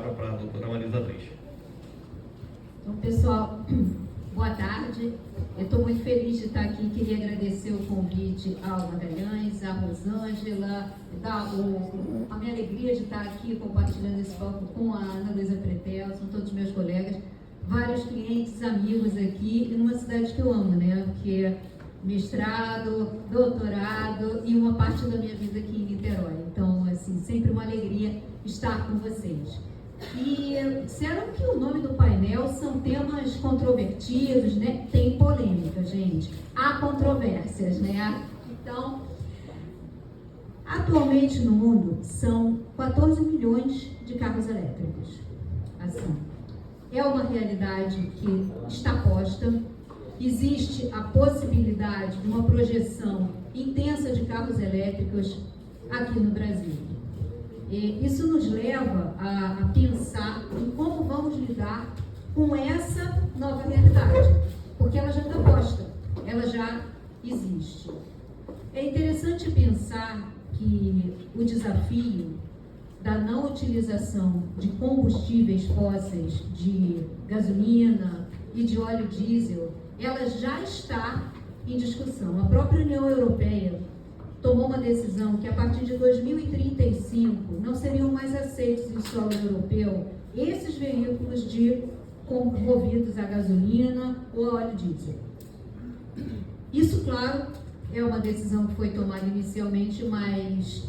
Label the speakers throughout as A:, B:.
A: palavra para a doutora Marisa Reis.
B: Então, pessoal, boa tarde. Eu estou muito feliz de estar aqui. Queria agradecer o convite ao Magalhães, à Rosângela, a minha alegria de estar aqui compartilhando esse palco com a Ana Luísa Pretel, são todos meus colegas, vários clientes, amigos aqui, e numa cidade que eu amo, né? Que é mestrado, doutorado e uma parte da minha vida aqui em Niterói. Então, assim, sempre uma alegria estar com vocês. E disseram que o nome do painel são temas controvertidos, né? Tem polêmica, gente. Há controvérsias, né? Então, atualmente no mundo são 14 milhões de carros elétricos. Assim, é uma realidade que está posta. Existe a possibilidade de uma projeção intensa de carros elétricos aqui no Brasil. E isso nos leva a pensar em como vamos lidar com essa nova realidade, porque ela já está posta, ela já existe. É interessante pensar que o desafio da não utilização de combustíveis fósseis, de gasolina e de óleo diesel, ela já está em discussão. A própria União Europeia tomou uma decisão que a partir de 2035 não seriam mais aceitos em solo europeu esses veículos movidos a gasolina ou a óleo diesel. Isso, claro, é uma decisão que foi tomada inicialmente, mas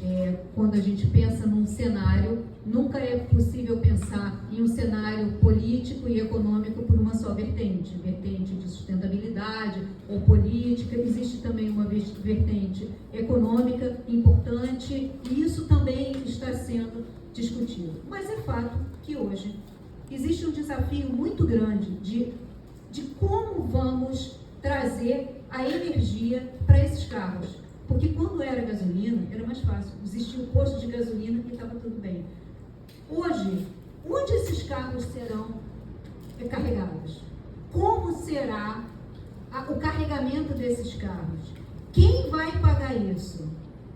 B: quando a gente pensa num cenário, nunca é possível pensar em um cenário político e econômico por uma só vertente de sustentabilidade ou política. Existe também uma vertente econômica importante e isso também está sendo discutido. Mas é fato que hoje existe um desafio muito grande de como vamos trazer a energia para esses carros. Porque quando era gasolina, era mais fácil. Existia um posto de gasolina e estava tudo bem. Hoje, onde esses carros serão carregados? Como será o carregamento desses carros? Quem vai pagar isso?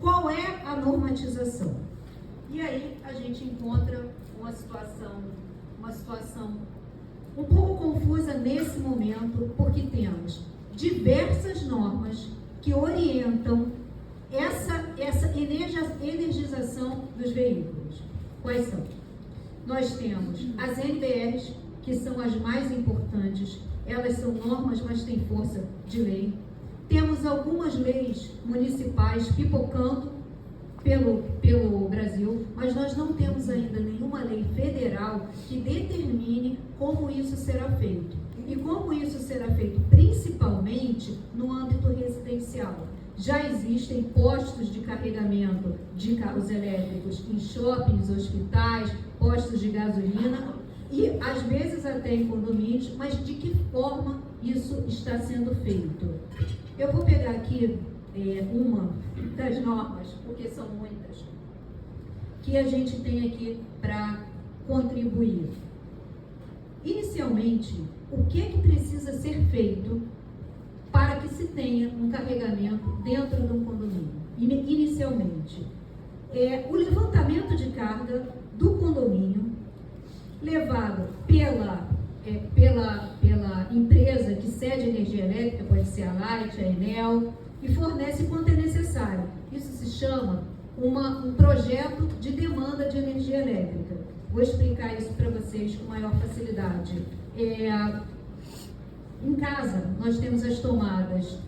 B: Qual é a normatização? E aí a gente encontra uma situação um pouco confusa nesse momento, porque temos diversas normas que orientam essa energização dos veículos. Quais são? Nós temos as NBRs, que são as mais importantes, elas são normas, mas têm força de lei. Temos algumas leis municipais pipocando pelo Brasil, mas nós não temos ainda nenhuma lei federal que determine como isso será feito. E como isso será feito principalmente no âmbito residencial. Já existem postos de carregamento de carros elétricos em shoppings, hospitais, postos de gasolina e às vezes até em condomínios, mas de que forma isso está sendo feito? Eu vou pegar aqui uma das normas, porque são muitas, que a gente tem aqui para contribuir. Inicialmente, o que precisa ser feito para que se tenha um carregamento dentro de um condomínio? Inicialmente, o levantamento de carga do condomínio, levado pela empresa que cede energia elétrica, pode ser a Light, a Enel, e fornece quanto é necessário. Isso se chama um projeto de demanda de energia elétrica. Vou explicar isso para vocês com maior facilidade. Em casa, nós temos as tomadas,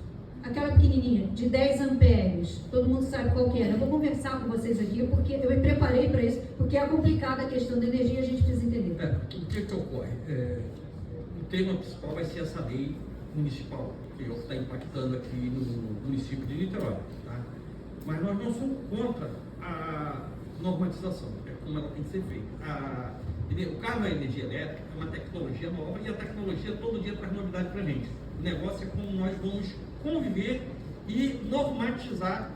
B: aquela pequenininha, de 10 amperes, todo mundo sabe qual que é. Eu vou conversar com vocês aqui, porque eu me preparei para isso, porque é complicada a questão da energia, a gente precisa entender.
A: O que ocorre? O tema principal vai ser essa lei municipal, que está impactando aqui no município de Niterói. Tá? Mas nós não somos contra a normatização, como ela tem que ser feita. O carro da energia elétrica é uma tecnologia nova e a tecnologia todo dia traz novidade para a gente. O negócio é como nós vamos conviver e normatizar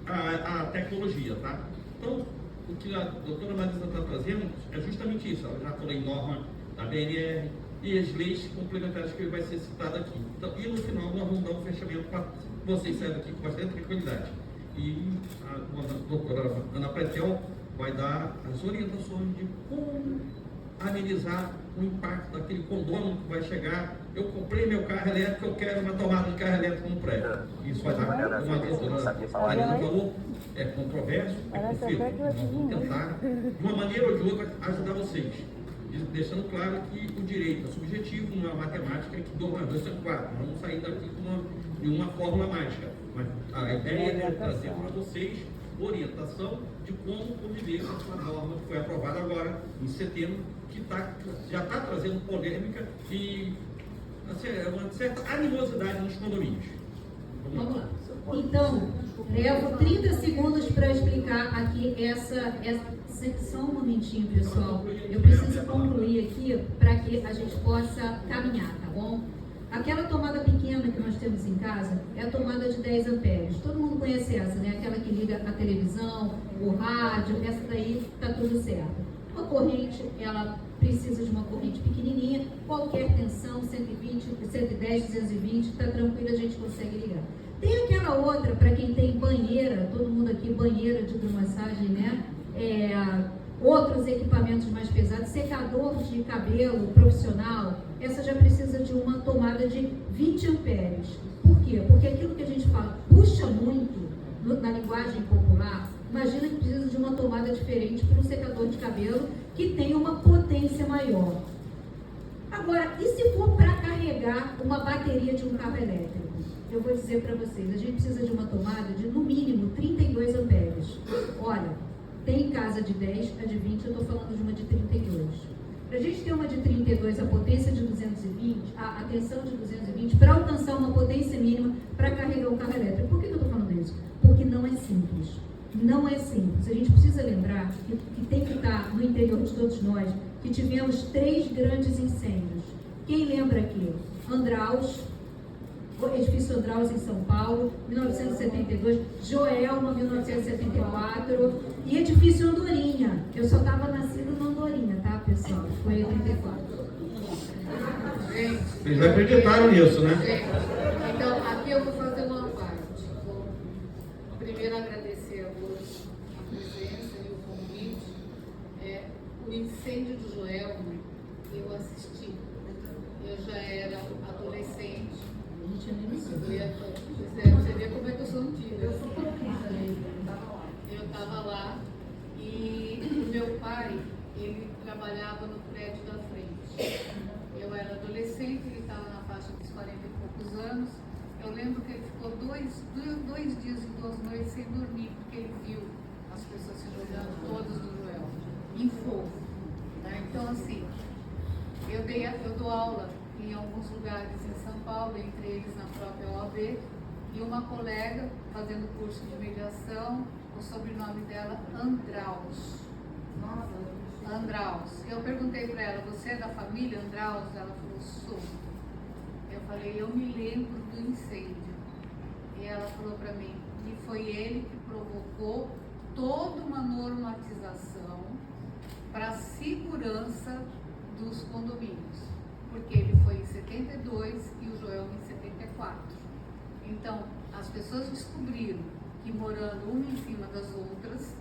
A: a tecnologia, tá? Então, o que a doutora Marisa está trazendo é justamente isso. Ela já falou em norma da BNR e as leis complementares que vai ser citada aqui. Então, e no final nós vamos dar um fechamento para vocês saírem daqui com bastante tranquilidade. E a doutora Ana Pretel vai dar as orientações de como amenizar o impacto daquele condômino que vai chegar. Eu comprei meu carro elétrico, eu quero uma tomada de carro elétrico no prédio. Isso vai dar uma decisão. A Marina falou, é controverso, é conflito. Nós vamos tentar, de uma maneira ou de outra, ajudar vocês. Deixando claro que o direito é subjetivo, não é matemática, que 2 mais 2 são 4. Nós vamos sair daqui de uma fórmula mágica. Mas a ideia é trazer para vocês orientação de como conviver com essa norma que foi aprovada agora, em setembro, que já está trazendo polêmica e assim, uma certa animosidade nos condomínios.
B: Vamos lá. Então, levo 30 segundos para explicar aqui essa. Só um momentinho, pessoal. Eu preciso concluir aqui para que a gente possa caminhar, tá bom? Aquela tomada pequena que nós temos em casa é a tomada de 10 amperes. Todo mundo conhece essa, né? Aquela que liga a televisão, o rádio, essa daí tá tudo certo. Uma corrente, ela precisa de uma corrente pequenininha, qualquer tensão, 120, 110, 220, tá tranquilo, a gente consegue ligar. Tem aquela outra, para quem tem banheira, todo mundo aqui, banheira de hidromassagem, né? Outros equipamentos mais pesados, secador de cabelo profissional, essa já precisa de uma tomada de 20 amperes. Por quê? Porque aquilo que a gente fala, puxa muito na linguagem popular, imagina que precisa de uma tomada diferente para um secador de cabelo que tem uma potência maior. Agora, e se for para carregar uma bateria de um carro elétrico? Eu vou dizer para vocês, a gente precisa de uma tomada de no mínimo 32 amperes. Olha, tem casa de 10, a de 20, eu estou falando de uma de 32. Para a gente ter uma de 32, a potência de 220, a tensão de 220, para alcançar uma potência mínima para carregar um carro elétrico. Por que eu estou falando isso? Porque não é simples. Não é simples. A gente precisa lembrar que tem que estar no interior de todos nós, que tivemos 3 grandes incêndios. Quem lembra aqui? Andraus, o edifício Andraus em São Paulo, 1972, Joelma, 1974, e edifício Andorinha. Eu só estava nascido no Andorinha, tá, pessoal? Foi em 84.
A: Eles acreditaram nisso, né?
C: Então, aqui eu vou fazer uma parte. Vou primeiro agradecer a todos a presença e o convite. O incêndio do Joelma, eu assisti. Eu já era adolescente. Você vê como é que eu sou antiga. Eu estava lá e o meu pai, ele trabalhava no prédio da frente. Eu era adolescente, ele estava na faixa dos 40 e poucos anos. Eu lembro que ele ficou dois dias e 2 noites sem dormir, porque ele viu as pessoas se jogando todas do Joel, em fogo. Né? Então, assim, eu dou aula em alguns lugares em São Paulo, entre eles na própria OAB, e uma colega fazendo curso de mediação, o sobrenome dela, Andraus. Andraus. Eu perguntei para ela, você é da família Andraus? Ela falou, sou. Eu falei, eu me lembro do incêndio. E ela falou para mim, e foi ele que provocou toda uma normatização para a segurança dos condomínios. Porque ele foi em 72 e o Joel em 74. Então, as pessoas descobriram que morando uma em cima das outras,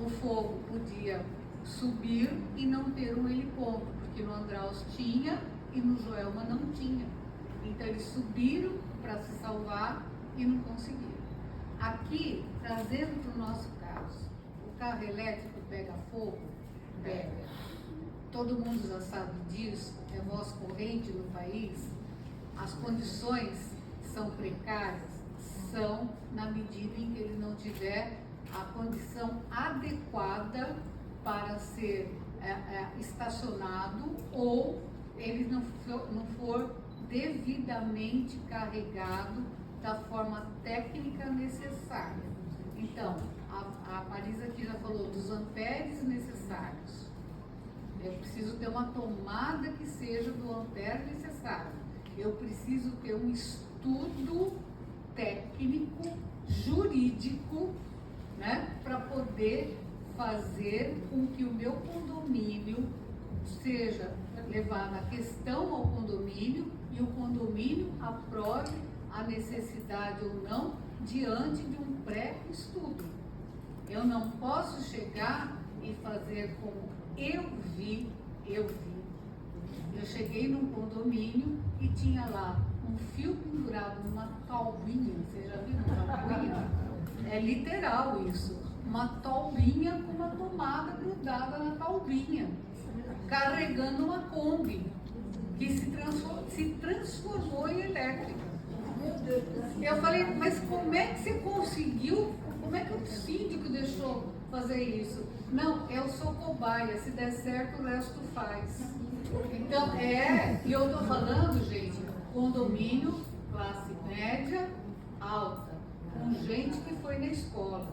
C: o fogo podia subir e não ter um heliponto, porque no Andraus tinha e no Joelma não tinha. Então, eles subiram para se salvar e não conseguiram. Aqui, trazendo para o nosso caso, o carro elétrico pega fogo? Pega. Todo mundo já sabe disso, é voz corrente no país. As condições são precárias, são na medida em que ele não tiver a condição adequada para ser estacionado ou ele não for devidamente carregado da forma técnica necessária. Então, a Marisa aqui já falou dos amperes necessários. Eu preciso ter uma tomada que seja do ampere necessário. Eu preciso ter um estudo técnico, jurídico, né, para poder fazer com que o meu condomínio seja levado a questão ao condomínio e o condomínio aprove a necessidade ou não diante de um pré-estudo. Eu não posso chegar e fazer como eu vi. Eu cheguei num condomínio e tinha lá um fio pendurado numa tolbinha. Você já viu uma tolbinha? É literal isso. Uma tolbinha com uma tomada grudada na tolbinha, carregando uma Kombi que se transformou em elétrica. Eu falei, mas como é que você conseguiu? Como é que o síndico deixou fazer isso? Não, eu sou cobaia, se der certo o resto faz. Então, e eu estou falando, gente, condomínio, classe média, alta, com gente que foi na escola.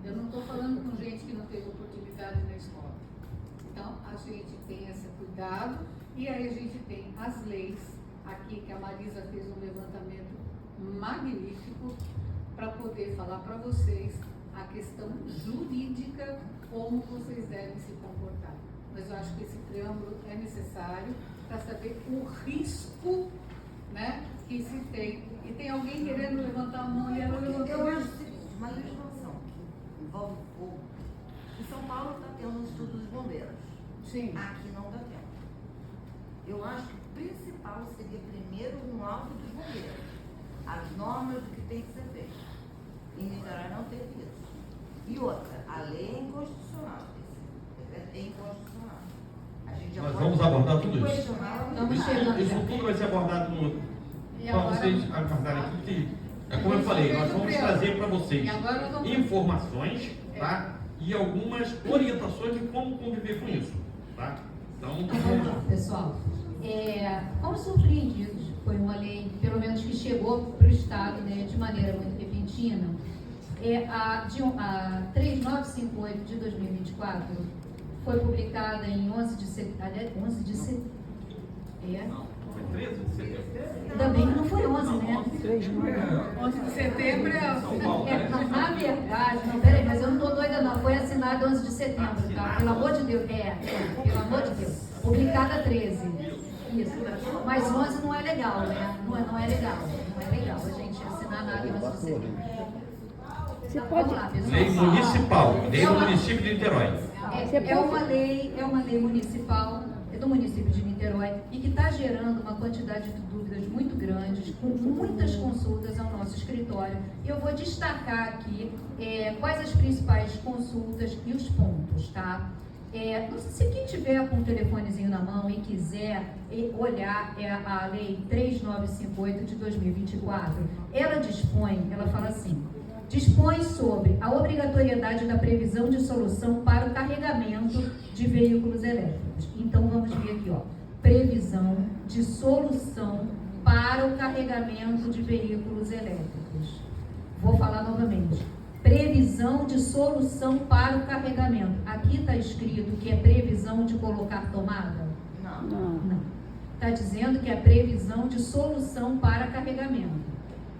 C: Eu não estou falando com gente que não teve oportunidade na escola. Então, a gente tem esse cuidado e aí a gente tem as leis aqui, que a Marisa fez um levantamento magnífico para poder falar para vocês a questão jurídica, como vocês devem se comportar. Mas eu acho que esse preâmbulo é necessário para saber o risco, né, que se tem. E tem alguém querendo levantar a mão e ela levantou.
D: Eu acho o seguinte, uma legislação que envolve fogo. Em São Paulo está tendo o Instituto dos Bombeiros.
C: Sim.
D: Aqui não está tendo. Eu acho que o principal seria primeiro um alvo dos bombeiros. As normas do que tem que ser feito. Em Niterói não teve isso. E outra, a lei é inconstitucional. É inconstitucional. A gente já
A: Nós
D: pode
A: vamos abordar tudo isso.
D: questionar.
B: Vamos chegando.
A: Isso tudo vai ser abordado no.
C: E
A: Para
C: agora-
A: vocês aguardarem aqui, que é como eu falei, nós vamos trazer para vocês
C: E agora nós vamos-
A: informações, tá? E algumas orientações de como conviver com isso, tá? Então,
B: Então vamos lá, pessoal. Fomos surpreendidos, foi uma lei, pelo menos que chegou para o Estado, né, de maneira muito repentina. A 3958 de 2024 foi publicada em 11 de setembro. 11 de setembro.
A: foi 13 de setembro.
B: Ainda bem que não foi 11, né?
C: 11 de setembro
B: Na verdade, não, peraí, mas eu não estou doida não, foi assinado 11 de setembro, tá? Pelo amor de Deus, pelo amor de Deus. Publicada 13. Isso. Mas 11 não é legal, né? Não é legal. Não é legal a gente assinar nada em 11 de setembro. Vamos lá, pessoal.
A: Lei municipal, lei do município de Niterói.
B: É uma lei municipal, é do município de Niterói, e que está gerando uma quantidade de dúvidas muito grandes, com muitas consultas ao nosso escritório. Eu vou destacar aqui quais as principais consultas e os pontos, tá? Não sei se quem tiver com o telefonezinho na mão e quiser olhar a Lei 3958 de 2024, ela fala assim: dispõe sobre a obrigatoriedade da previsão de solução para o carregamento de veículos elétricos. Então vamos ver aqui, ó, previsão de solução para o carregamento de veículos elétricos. Vou falar novamente. Previsão de solução para o carregamento. Aqui está escrito que é previsão de colocar tomada? Não. Está dizendo que é previsão de solução para carregamento.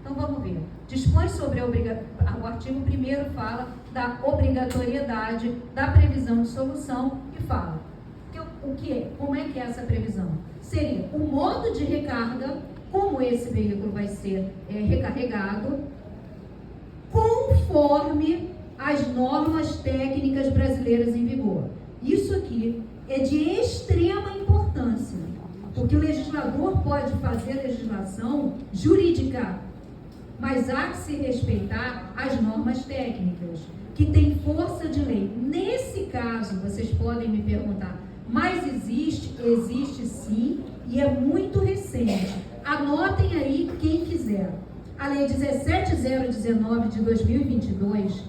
B: Então vamos ver. Dispõe sobre o artigo 1º fala da obrigatoriedade da previsão de solução e fala como é que é essa previsão? Seria o modo de recarga, como esse veículo vai ser recarregado, conforme as normas técnicas brasileiras em vigor. Isso aqui é de extrema importância, porque o legislador pode fazer legislação jurídica, mas há que se respeitar as normas técnicas, que têm força de lei. Nesse caso, vocês podem me perguntar, mas existe sim, e é muito recente. Anotem aí quem quiser. A Lei 17019 de 2022,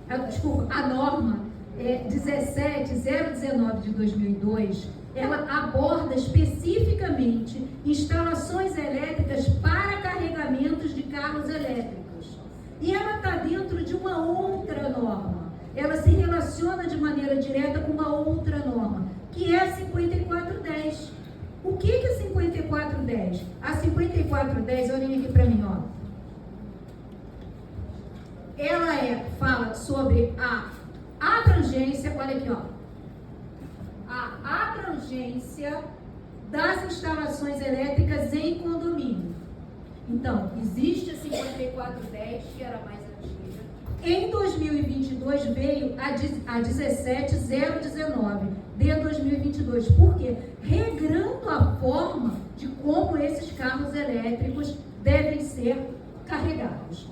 B: a norma 17019 de 2002, ela aborda especificamente instalações elétricas para carregamentos de carros elétricos. E ela está dentro de uma outra norma. Ela se relaciona de maneira direta com uma outra norma, que é a 5410. O que é a 5410? A 5410, olhem aqui para mim, ó. Ela fala sobre a abrangência, olha aqui, ó. A abrangência das instalações elétricas em condomínio. Então, existe a 5410, que era mais antiga, Em 2022 veio a 17.019 de 2022. Por quê? Regrando a forma de como esses carros elétricos devem ser carregados.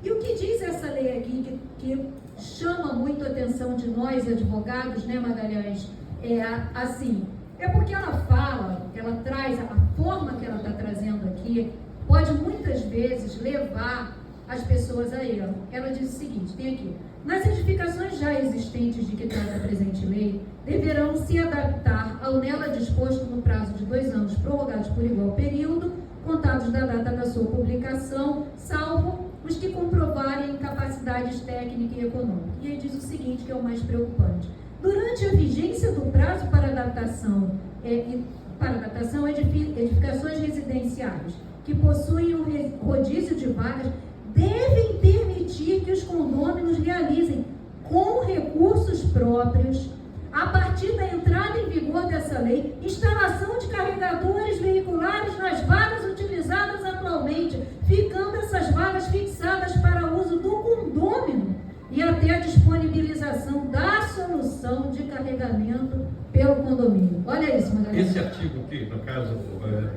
B: E o que diz essa lei aqui, que chama muito a atenção de nós, advogados, né, Magalhães? É porque ela fala, ela traz, a forma que ela está trazendo aqui, pode muitas vezes levar as pessoas a erro. Ela diz o seguinte, tem aqui: nas edificações já existentes de que trata a presente lei, deverão se adaptar ao nela disposto no prazo de 2 anos, prorrogados por igual período, contados da data da sua publicação, salvo os que comprovarem incapacidades técnicas e econômicas. E aí diz o seguinte, que é o mais preocupante: durante a vigência do prazo para adaptação, edificações residenciais que possuem um rodízio de vagas devem permitir que os condôminos realizem com recursos próprios, a partir da entrada em vigor dessa lei, instalação de carregadores veiculares nas vagas utilizadas atualmente, ficando essas vagas fixadas para uso do condômino e até a disponibilização da solução de carregamento pelo condomínio. Olha isso, Magalhães.
A: Esse artigo aqui, no caso,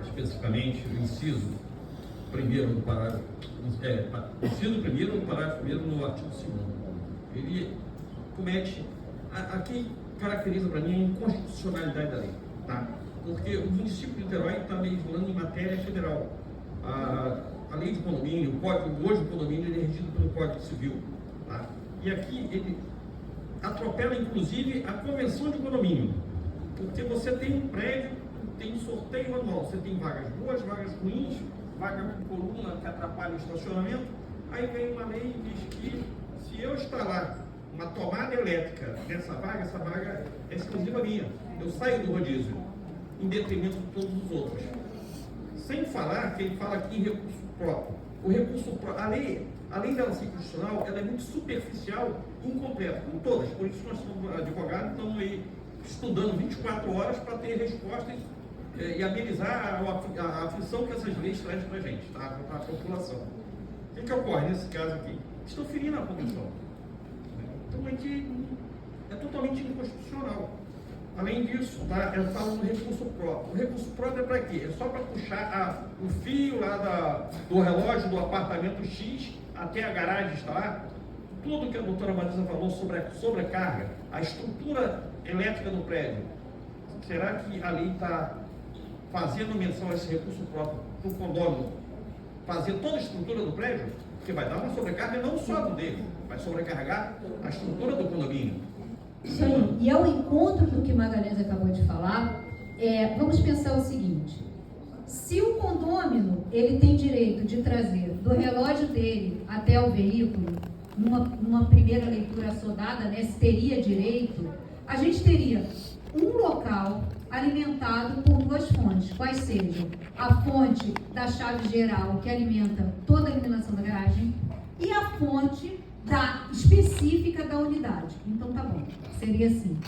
A: especificamente, o inciso primeiro no parágrafo, inciso primeiro no parágrafo primeiro no artigo 2º, ele comete, aqui caracteriza para mim a inconstitucionalidade da lei, tá? Porque o município de Niterói está legislando em matéria federal. A lei de condomínio, hoje o condomínio ele é regido pelo Código Civil, tá? E aqui ele atropela inclusive a convenção de condomínio, porque você tem um prédio, tem um sorteio anual, você tem vagas boas, vagas ruins, vaga com coluna que atrapalha o estacionamento. Aí vem uma lei e diz que se eu instalar uma tomada elétrica nessa vaga, essa vaga é exclusiva minha, eu saio do rodízio, em detrimento de todos os outros. Sem falar que ele fala aqui em recurso próprio. O recurso próprio, a lei, além dela ser constitucional, ela é muito superficial e incompleta, como todas. Por isso nós somos advogados, estamos aí estudando 24 horas para ter respostas e amenizar a aflição que essas leis trazem para a gente, tá? Para a população. O que ocorre nesse caso aqui? Estão ferindo a convenção. Então é totalmente inconstitucional. Além disso, tá? Ela fala no recurso próprio. O recurso próprio é para quê? É só para puxar o fio lá do relógio do apartamento X até a garagem estar. Tudo que a doutora Marisa falou sobre a sobrecarga, a estrutura elétrica do prédio. Será que a lei está fazendo menção a esse recurso próprio do condômino, fazer toda a estrutura do prédio? Porque vai dar uma sobrecarga não só do dele, vai sobrecarregar a estrutura do condomínio.
B: Isso aí. E ao encontro do que Magalhães acabou de falar, vamos pensar o seguinte: se o condômino ele tem direito de trazer do relógio dele até o veículo, numa primeira leitura assodada, né, se teria direito, a gente teria um local alimentado por 2 fontes, quais sejam a fonte da chave geral, que alimenta toda a iluminação da garagem, e a fonte específica da unidade. Então tá bom, seria assim: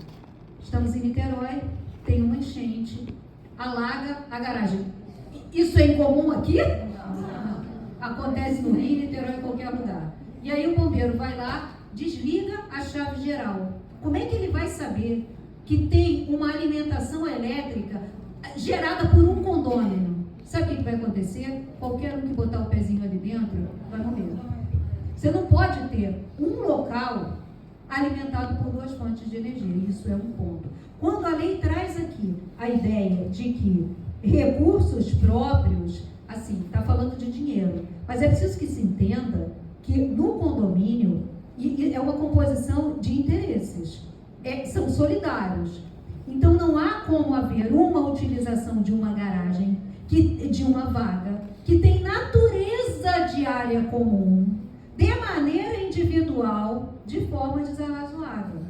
B: estamos em Niterói, tem uma enchente, alaga a garagem. Isso é incomum aqui? Não. Acontece no Rio, Niterói, em qualquer lugar. E aí o bombeiro vai lá, desliga a chave geral. Como é que ele vai saber que tem uma alimentação elétrica gerada por um condômino? Sabe o que vai acontecer? Qualquer um que botar o pezinho ali dentro vai morrer. Você não pode ter um local alimentado por 2 fontes de energia. Isso é um ponto. Quando a lei traz aqui a ideia de que recursos próprios, assim, está falando de dinheiro, mas é preciso que se entenda que no condomínio é uma composição de interesses. São solidários. Então não há como haver uma utilização de uma garagem, de uma vaga, que tem natureza de área comum, de maneira individual, de forma desarrazoável.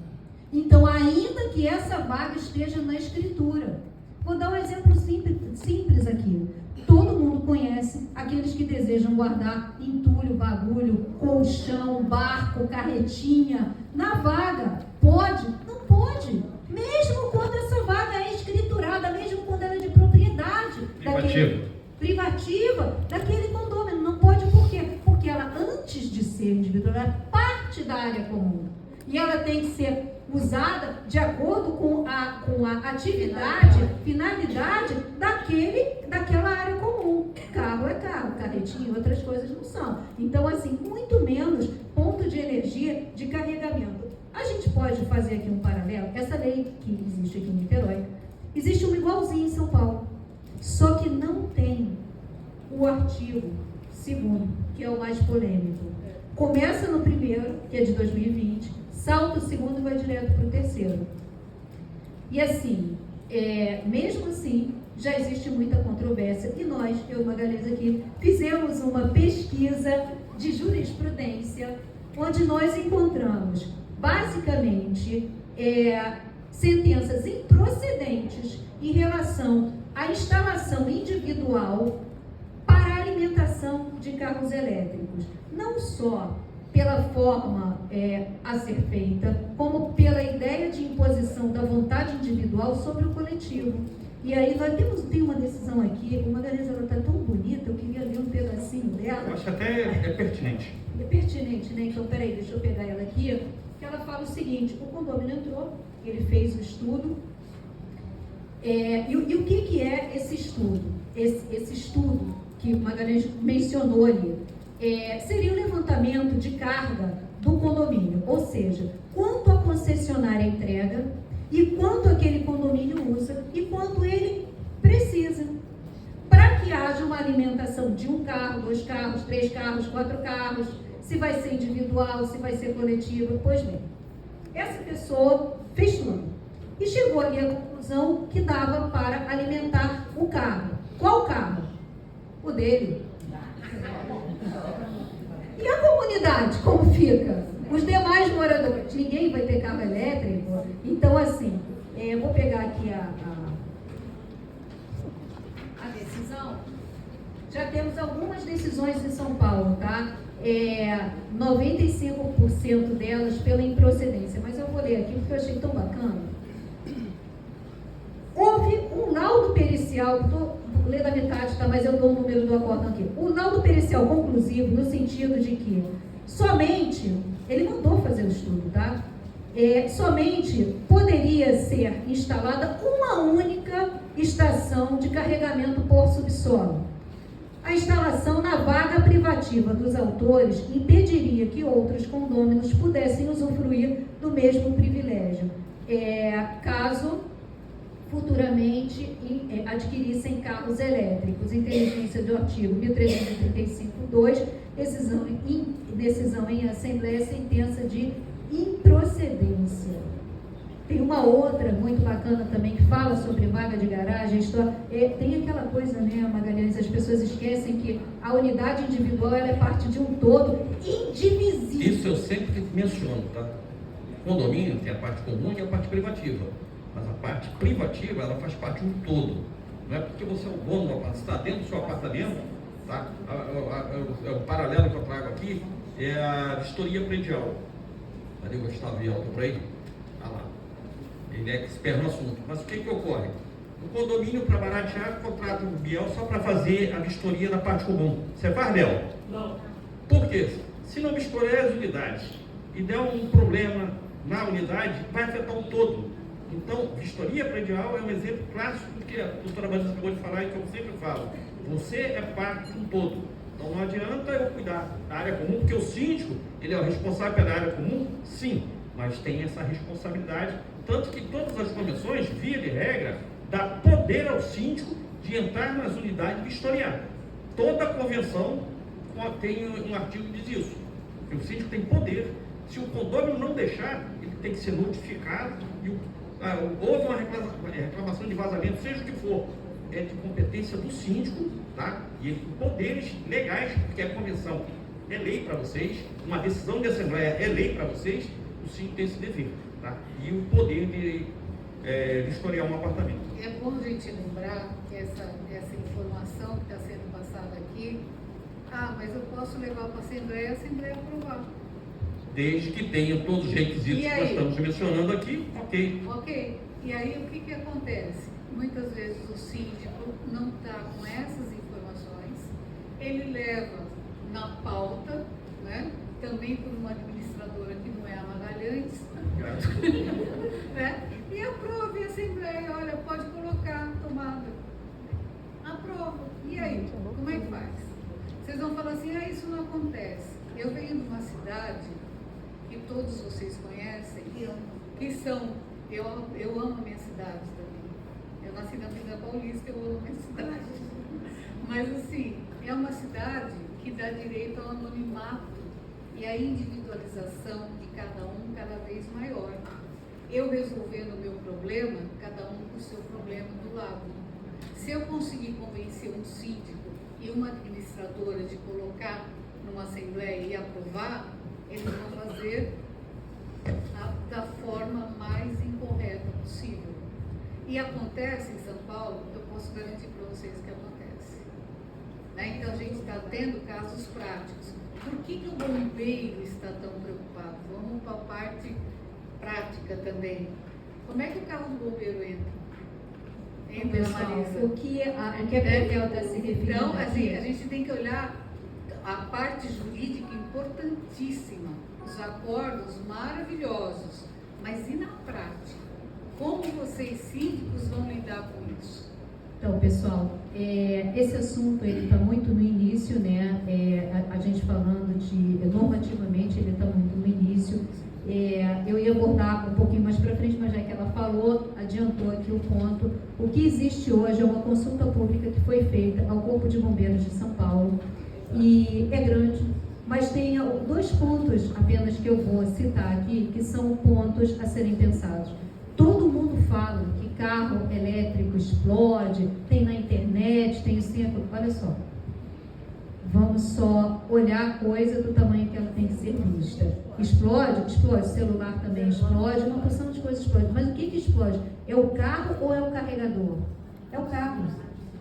B: Então, ainda que essa vaga esteja na escritura. Vou dar um exemplo simples aqui. Todo mundo conhece aqueles que desejam guardar entulho, bagulho, colchão, barco, carretinha na vaga. Pode? Não pode. Mesmo quando essa vaga é escriturada, mesmo quando ela é de propriedade privativa daquele condômino. Não pode por quê? Porque ela, antes de ser individual, ela é parte da área comum. E ela tem que ser usada de acordo com a atividade, finalidade daquela área comum. Carro é carro, carretinho, outras coisas não são. Então, assim, muito menos ponto de energia de carregamento. A gente pode fazer aqui um paralelo. Essa lei que existe aqui em Niterói, existe uma igualzinha em São Paulo. Só que não tem o artigo 2º, que é o mais polêmico. Começa no primeiro, que é de 2020, salta o segundo e vai direto para o terceiro. E assim, mesmo assim, já existe muita controvérsia. E nós, eu e Magalhães aqui, fizemos uma pesquisa de jurisprudência, onde nós encontramos, basicamente, sentenças improcedentes em relação à instalação individual para a alimentação de carros elétricos. Não só pela forma a ser feita, como pela ideia de imposição da vontade individual sobre o coletivo. E aí nós tem uma decisão aqui, uma Magalhães, ela está tão bonita, eu queria ler um pedacinho dela.
A: Eu acho que até é pertinente.
B: É pertinente, né? Então, peraí, deixa eu pegar ela aqui, que ela fala o seguinte: o condomínio entrou, ele fez o estudo, e o que é esse estudo? Esse estudo que o Magalhães mencionou ali, seria o levantamento de carga do condomínio, ou seja, quanto a concessionária entrega e quanto aquele condomínio usa e quanto ele precisa, para que haja uma alimentação de 1 carro, 2 carros, 3 carros, 4 carros, se vai ser individual, se vai ser coletiva. Pois bem, essa pessoa fez tudo e chegou ali à conclusão que dava para alimentar o carro. Qual carro? O dele. E a comunidade, como fica? Os demais moradores, ninguém vai ter carro elétrico. Então, assim, eu vou pegar aqui a decisão. Já temos algumas decisões em São Paulo, tá? 95% delas pela improcedência. Mas eu vou ler aqui porque eu achei tão bacana. Houve um laudo pericial, vou ler da metade, tá? Mas eu dou o número do acórdão aqui. O laudo pericial conclusivo, no sentido de que somente, ele mandou fazer o estudo, tá? Somente poderia ser instalada uma única estação de carregamento por subsolo. A instalação na vaga privativa dos autores impediria que outros condôminos pudessem usufruir do mesmo privilégio, caso futuramente adquirissem carros elétricos. Inteligência do artigo 1335.2, decisão em assembleia, sentença de improcedência. Tem uma outra muito bacana também que fala sobre vaga de garagem. Tem aquela coisa, né, Magalhães, as pessoas esquecem que a unidade individual ela é parte de um todo indivisível.
A: Isso eu sempre menciono, tá? O condomínio tem a parte comum e a parte privativa. Mas a parte privativa, ela faz parte de um todo. Não é porque você é o dono do apartamento, está dentro do seu apartamento, tá? O paralelo que eu trago aqui é a vistoria predial. Ali o Gustavo Viel, por aí. Olha lá. Ele é expert no assunto. Mas o que ocorre? O condomínio, para baratear, contrata um Biel só para fazer a vistoria da parte comum. Você faz, Léo? Não. Por quê? Se não vistoria as unidades e der um problema na unidade, vai afetar o todo. Então, vistoria predial é um exemplo clássico do que a doutora Marisa acabou de falar e que eu sempre falo. Você é parte de um todo. Então, não adianta eu cuidar da área comum, porque o síndico, ele é o responsável pela área comum, sim, mas tem essa responsabilidade. Tanto que todas as convenções, via de regra, dá poder ao síndico de entrar nas unidades e vistoriar. Toda convenção tem um artigo que diz isso. Que o síndico tem poder. Se o condomínio não deixar, ele tem que ser notificado e houve uma reclamação de vazamento, seja o que for, é de competência do síndico, tá? E ele tem poderes legais, porque a convenção é lei para vocês, uma decisão de assembleia é lei para vocês, o síndico tem esse dever, tá? E o poder de vistoriar um apartamento.
C: É bom a gente lembrar que essa informação que está sendo passada aqui, mas eu posso levar para a Assembleia aprovar.
A: Desde que tenha todos os requisitos que nós estamos mencionando aqui, ok.
C: Ok. E aí o que acontece? Muitas vezes o síndico não está com essas informações, ele leva na pauta, né, também por uma administração administradora que não é a Magalhães, né? E aprove a Assembleia, olha, pode colocar tomada. Aprova. E aí, como é que faz? Vocês vão falar assim, isso não acontece. Eu venho de uma cidade que todos vocês conhecem, que são, eu amo a minha cidade também. Eu nasci na Vida Paulista, eu amo a minha cidade. Mas assim, é uma cidade que dá direito ao anonimato e à individualização de cada um cada vez maior. Eu resolvendo o meu problema, cada um com o seu problema do lado. Se eu conseguir convencer um síndico e uma administradora de colocar numa assembleia e aprovar, eles vão fazer da forma mais incorreta possível. E acontece em São Paulo, eu posso garantir para vocês que acontece. Né? Então a gente está tendo casos práticos. Por que o bombeiro está tão preocupado? Vamos para a parte prática também. Como é que o carro do bombeiro entra?
B: Pessoal, o que a Bebel está se referindo
C: Então,
B: aqui?
C: a gente tem que olhar a parte jurídica importantíssima, os acordos maravilhosos, mas e na prática? Como vocês síndicos vão lidar com isso?
B: Então, pessoal, esse assunto ele está muito no início, né? A gente falando de normativamente, ele está muito no início. Eu ia abordar um pouquinho mais para frente, mas já que ela falou, adiantou aqui o ponto. O que existe hoje é uma consulta pública que foi feita ao Corpo de Bombeiros de São Paulo e é grande, mas tem 2 pontos apenas que eu vou citar aqui, que são pontos a serem pensados. Todo mundo fala que carro elétrico explode, tem na internet, tem o centro. Olha só, vamos só olhar a coisa do tamanho que ela tem que ser vista. Explode? Explode. O celular também explode, uma porção de coisas explode. Mas o que explode? É o carro ou é o carregador? É o carro.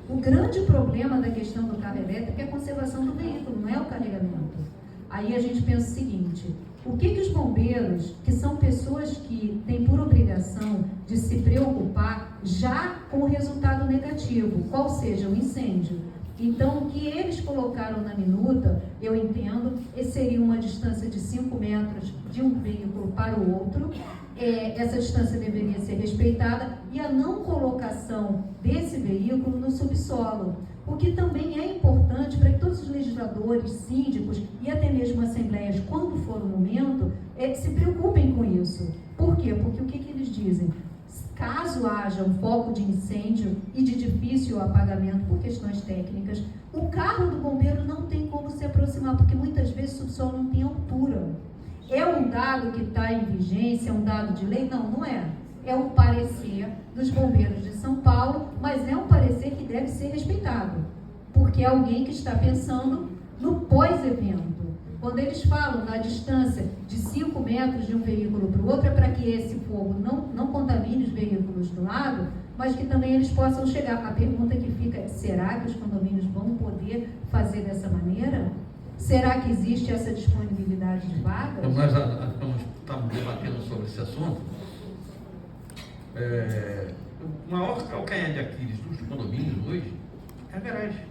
B: O grande problema da questão do carro elétrico é a conservação do veículo, não é o carregamento. Aí a gente pensa o seguinte, o que os bombeiros, que são pessoas que têm por obrigação de se preocupar já com o resultado negativo, qual seja o incêndio. Então, o que eles colocaram na minuta, eu entendo, seria uma distância de 5 metros de um veículo para o outro. Essa distância deveria ser respeitada e a não colocação desse veículo no subsolo. O que também é importante para que todos os legisladores, síndicos e até mesmo assembleias, quando for o momento, se preocupem com isso. Por quê? Porque o que eles dizem? Caso haja um foco de incêndio e de difícil apagamento por questões técnicas, o carro do bombeiro não tem como se aproximar, porque muitas vezes o subsolo não tem altura. É um dado que está em vigência, é um dado de lei? Não, não é. É um parecer dos bombeiros de São Paulo, mas é um parecer que deve ser respeitado, porque é alguém que está pensando no pós-evento. Quando eles falam na distância de 5 metros de um veículo para o outro, é para que esse fogo não contamine os veículos do lado, mas que também eles possam chegar. A pergunta que fica é, será que os condomínios vão poder fazer dessa maneira? Será que existe essa disponibilidade de vagas?
A: Então, nós estamos debatendo sobre esse assunto. O maior calcanhar de Aquiles dos condomínios hoje é a garagem.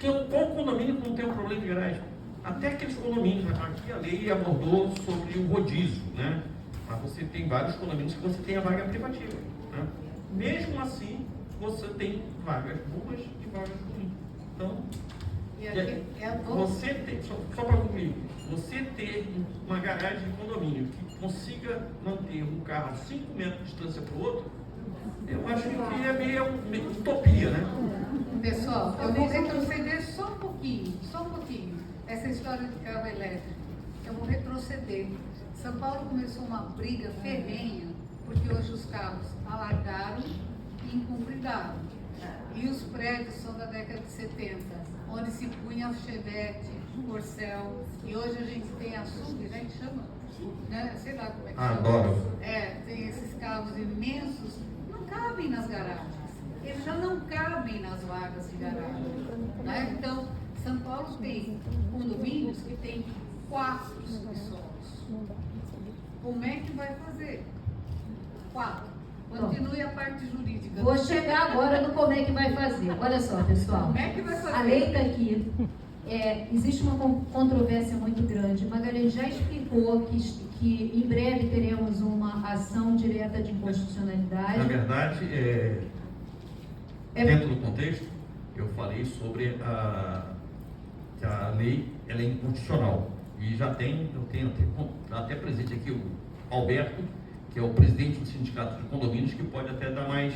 A: Qual condomínio não tem um problema de garagem? Até aqueles condomínios, aqui a lei abordou sobre o rodízio, né? Mas você tem vários condomínios que você tem a vaga privativa, né? Mesmo assim, você tem vagas boas e vagas ruins. Então, você tem, só para concluir, você ter uma garagem de condomínio que consiga manter um carro a 5 metros de distância para o outro, eu acho que é meio utopia, né?
C: Pessoal, eu vou retroceder só um pouquinho, essa história de carro elétrico. Eu vou retroceder. São Paulo começou uma briga ferrenha, porque hoje os carros alargaram e encobridaram. E os prédios são da década de 70, onde se punha o Chevette, o Corcel, e hoje a gente tem a SUV, né, que chama, né? Sei lá como é que chama.
A: Adoro.
C: Tem esses carros imensos, não cabem nas garagens. Eles já não cabem nas vagas de garagem, né? Então, São Paulo tem condomínios que tem 4 subsolos. Como é que vai fazer? 4. Continue a parte jurídica.
B: Vou chegar agora no como é que vai fazer. Olha só, pessoal.
C: Como é que vai fazer?
B: A lei está aqui. existe uma controvérsia muito grande. Magalhães já explicou que em breve teremos uma ação direta de inconstitucionalidade.
A: Na verdade, dentro do contexto, eu falei sobre que a lei ela é inconstitucional. E eu tenho até presente aqui o Alberto, que é o presidente do sindicato de condomínios, que pode até dar mais...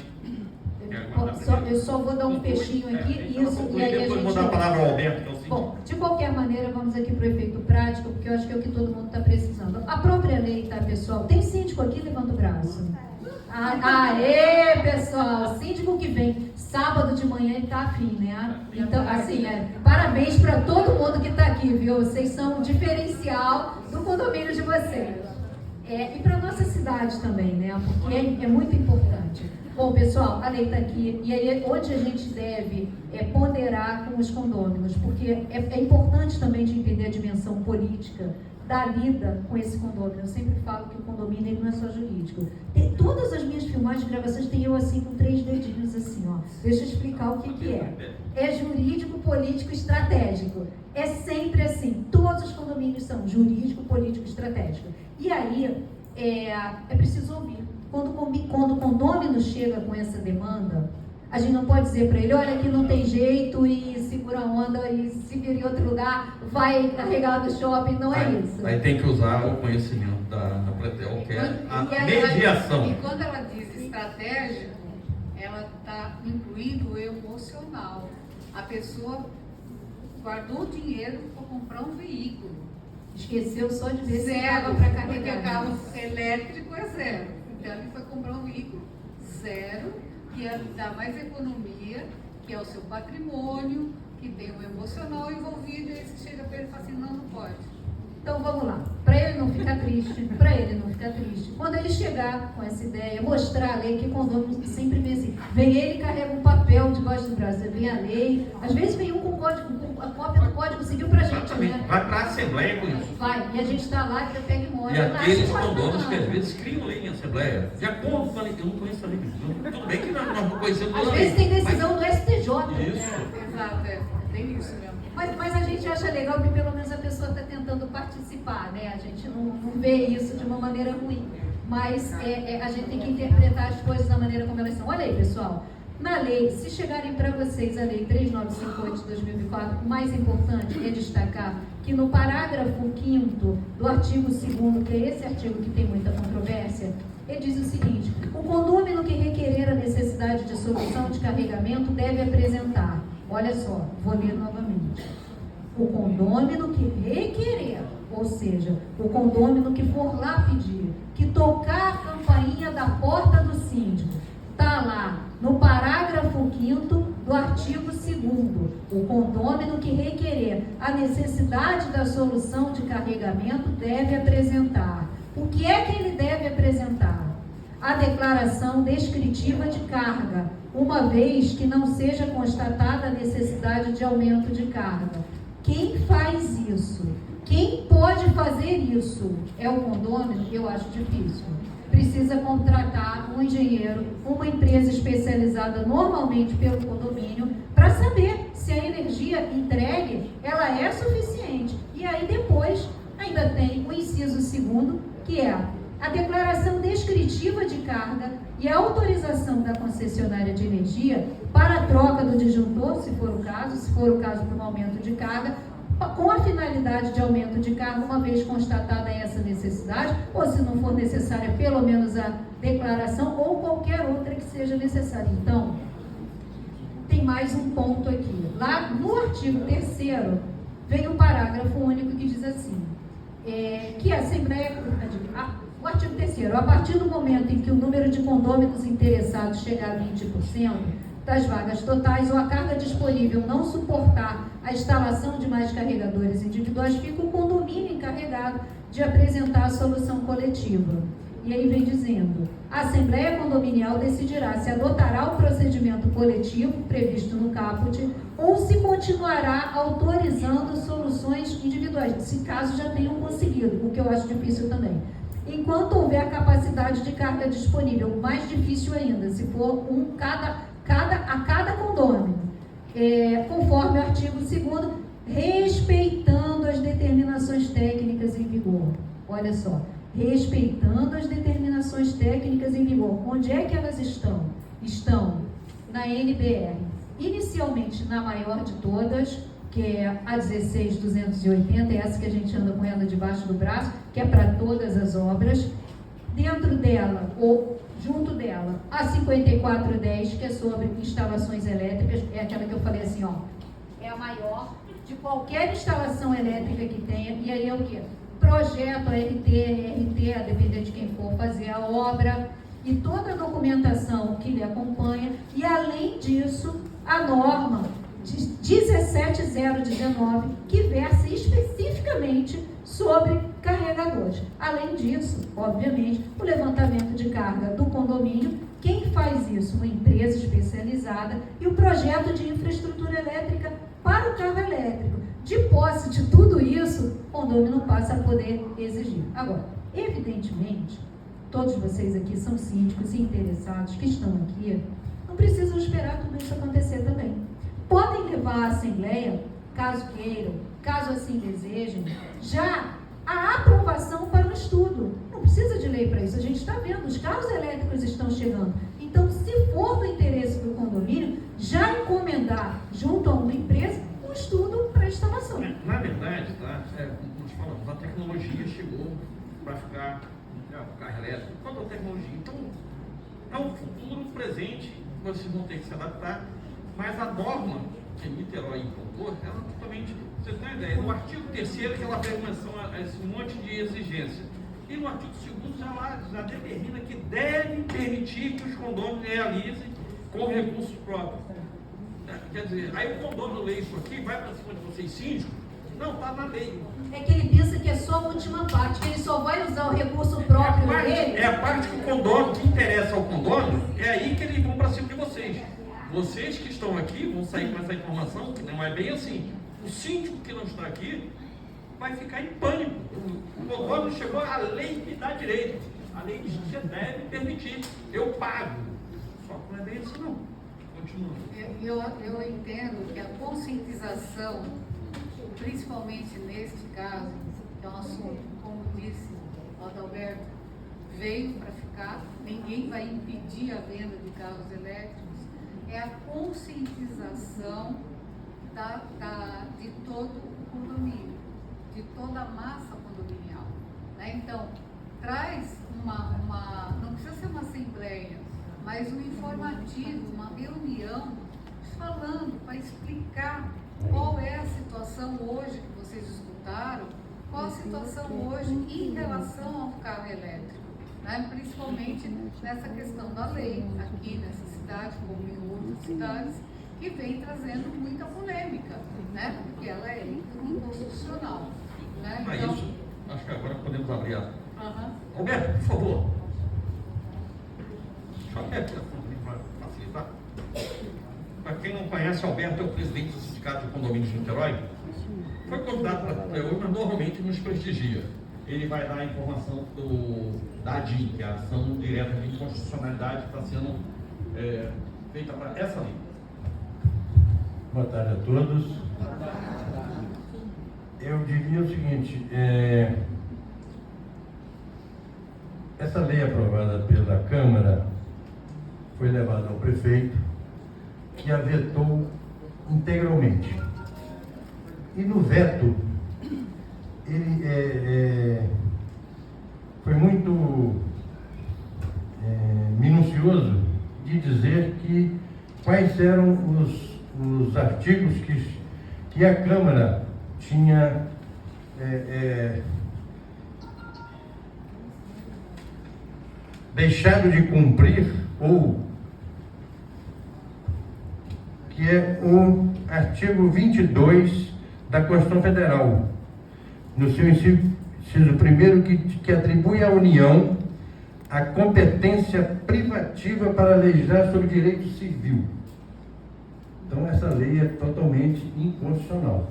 B: Eu só vou dar um peixinho aqui, e aí
A: depois vou dar a palavra ao Alberto, que é o síndico.
B: Bom, de qualquer maneira, vamos aqui para o efeito prático, porque eu acho que é o que todo mundo está precisando. A própria lei, tá, pessoal? Tem síndico aqui? Levanta o braço. Aê, pessoal! Síndico que vem sábado de manhã e tá afim, né? Então, assim, parabéns para todo mundo que está aqui, viu? Vocês são o diferencial do condomínio de vocês. E para nossa cidade também, né? Porque é muito importante. Bom, pessoal, a lei está aqui, e aí onde a gente deve ponderar com os condôminos, porque é importante também de entender a dimensão política da lida com esse condomínio. Eu sempre falo que o condomínio ele não é só jurídico. Todas as minhas filmagens, gravações, tem eu assim com 3 dedinhos assim, ó. Deixa eu explicar o que é. É jurídico, político, estratégico. É sempre assim. Todos os condomínios são jurídico, político, estratégico. E aí, é preciso ouvir. Quando o condômino chega com essa demanda, a gente não pode dizer para ele, olha, aqui não tem jeito e segura a onda e se vir em outro lugar, vai carregar do shopping, não é isso.
A: Aí tem que usar o conhecimento da Pretel, que é a mediação.
C: E quando ela diz estratégico, ela está incluindo o emocional. A pessoa guardou dinheiro para comprar um veículo.
B: Esqueceu só de ver se
C: zero
B: para
C: porque
B: carregar.
C: o carro elétrico é zero. Então ele foi comprar um veículo zero, que dá mais economia, que é o seu patrimônio, que tem o emocional envolvido, e aí você chega para ele e fala assim, não pode.
B: Então vamos lá, para ele não ficar triste, quando ele chegar com essa ideia, mostrar a lei, que condomínio sempre vem assim, vem ele e carrega um papel debaixo do braço, vem a lei, às vezes vem um com código, a cópia do código civil pra gente, né?
A: Vai para a Assembleia com isso.
B: Vai, e a gente está lá, que pega e mora.
A: E aqueles condôminos que às vezes criam lei em Assembleia, de acordo com a lei, eu não conheço a lei, tudo bem que nós não conhecemos a lei.
B: Às vezes tem decisão do STJ.
A: Isso.
C: Exato, tem isso mesmo.
B: Mas a gente acha legal que pelo menos a pessoa está tentando participar, né? A gente não vê isso de uma maneira ruim. Mas a gente tem que interpretar as coisas da maneira como elas são. Olha aí, pessoal. Na lei, se chegarem para vocês a lei 3958 de 2004, o mais importante é destacar que no parágrafo 5º do artigo 2º, que é esse artigo que tem muita controvérsia, ele diz o seguinte: o condômino que requerer a necessidade de solução de carregamento deve apresentar, olha só, vou ler novamente, o condômino que requerer, ou seja, o condômino que for lá pedir, que tocar a campainha da porta do síndico, está lá no parágrafo 5º do artigo 2º, o condômino que requerer a necessidade da solução de carregamento deve apresentar. O que é que ele deve apresentar? A declaração descritiva de carga, uma vez que não seja constatada a necessidade de aumento de carga. Quem faz isso? Quem pode fazer isso? É o condômino? Eu acho difícil. Precisa contratar um engenheiro, uma empresa especializada normalmente pelo condomínio, para saber se a energia entregue ela é suficiente. E aí depois ainda tem o inciso 2º, que é a declaração descritiva de carga e a autorização da concessionária de energia para a troca do disjuntor, se for o caso para um aumento de carga, com a finalidade de aumento de carga, uma vez constatada essa necessidade, ou se não for necessária, pelo menos a declaração ou qualquer outra que seja necessária. Então, tem mais um ponto aqui. Lá no artigo 3º, vem um parágrafo único que diz assim, que a Assembleia... O artigo 3º, a partir do momento em que o número de condôminos interessados chegar a 20% das vagas totais ou a carga disponível não suportar a instalação de mais carregadores individuais, fica o condomínio encarregado de apresentar a solução coletiva. E aí vem dizendo, a Assembleia Condominial decidirá se adotará o procedimento coletivo previsto no caput ou se continuará autorizando soluções individuais, se caso já tenham conseguido, o que eu acho difícil também. Enquanto houver capacidade de carga disponível, mais difícil ainda, se for a cada condômino, conforme o artigo 2º, respeitando as determinações técnicas em vigor. Olha só, respeitando as determinações técnicas em vigor. Onde é que elas estão? Estão na NBR, inicialmente na maior de todas, que é a 16280, essa que a gente anda com ela debaixo do braço, que é para todas as obras. Dentro dela, ou junto dela, a 5410, que é sobre instalações elétricas, é aquela que eu falei assim, ó, é a maior de qualquer instalação elétrica que tenha, e aí é o quê? Projeto, RT, a depender de quem for fazer a obra, e toda a documentação que lhe acompanha, e além disso, a norma de 17019, que versa especificamente sobre carregadores. Além disso, obviamente, o levantamento de carga do condomínio, quem faz isso? Uma empresa especializada, e o projeto de infraestrutura elétrica para o carro elétrico. De posse de tudo isso, o condomínio não passa a poder exigir. Agora, evidentemente, todos vocês aqui são síndicos e interessados que estão aqui, não precisam esperar tudo isso acontecer também. Podem levar à Assembleia, caso queiram, caso assim desejem, já a aprovação para o estudo. Não precisa de lei para isso, a gente está vendo, os carros elétricos estão chegando. Então, se for do interesse do condomínio, já encomendar junto a uma empresa um estudo para instalação.
A: Na verdade, tá, como a gente fala, a tecnologia chegou para ficar o carro elétrico. Qual é a tecnologia? Então, é o futuro, presente, vocês vão ter que se adaptar, mas a norma que Niterói implantou, ela é totalmente, vocês têm uma ideia, no artigo 3º que ela faz menção a esse monte de exigência, e no artigo 2º já determina que deve permitir que os condôminos realizem com recursos próprios. Quer dizer, aí o condômino lê isso aqui, vai para cima de vocês síndicos, não, está na lei.
B: É que ele pensa que é só a última parte, que ele só vai usar o recurso próprio dele.
A: É a parte que o condômino, que interessa ao condômino, é aí que eles vão para cima de vocês. Vocês que estão aqui vão sair com essa informação, que não é bem assim. O síndico que não está aqui vai ficar em pânico. O condômino chegou, a lei me dá direito. A lei diz que você deve permitir. Eu pago. Só que não é bem assim, não. Continua.
C: Eu entendo que a conscientização, principalmente neste caso, que é um assunto, como disse o Adalberto, veio para ficar, ninguém vai impedir a venda de carros elétricos, é a conscientização de todo o condomínio, de toda a massa condominial. Né? Então, traz não precisa ser uma assembleia, mas um informativo, uma reunião, falando, para explicar qual é a situação hoje que vocês escutaram, qual a situação hoje em relação ao carro elétrico, né? Principalmente nessa questão da lei, aqui nessa cidade, como em outras cidades, que vem trazendo muita polêmica, né? Porque ela é inconstitucional. Né? Então,
A: isso, acho que agora podemos abrir a...
C: Uhum.
A: Alberto, por favor. Deixa eu até aqui para facilitar. Para quem não conhece, Alberto é o presidente do Sindicato de Condomínios de Niterói. Foi convidado para hoje, mas normalmente nos prestigia. Ele vai dar a informação da ADIM, que é a Ação Direta de Inconstitucionalidade, que está sendo feita para essa lei.
E: Boa tarde a todos. Eu diria o seguinte, essa lei aprovada pela Câmara foi levada ao prefeito, que a vetou integralmente. E no veto, ele foi muito minucioso de dizer quais eram os artigos que a Câmara tinha deixado de cumprir, ou que é o artigo 22 da Constituição Federal, no seu inciso 1º, que atribui à União a competência privativa para legislar sobre direito civil. Então, essa lei é totalmente inconstitucional.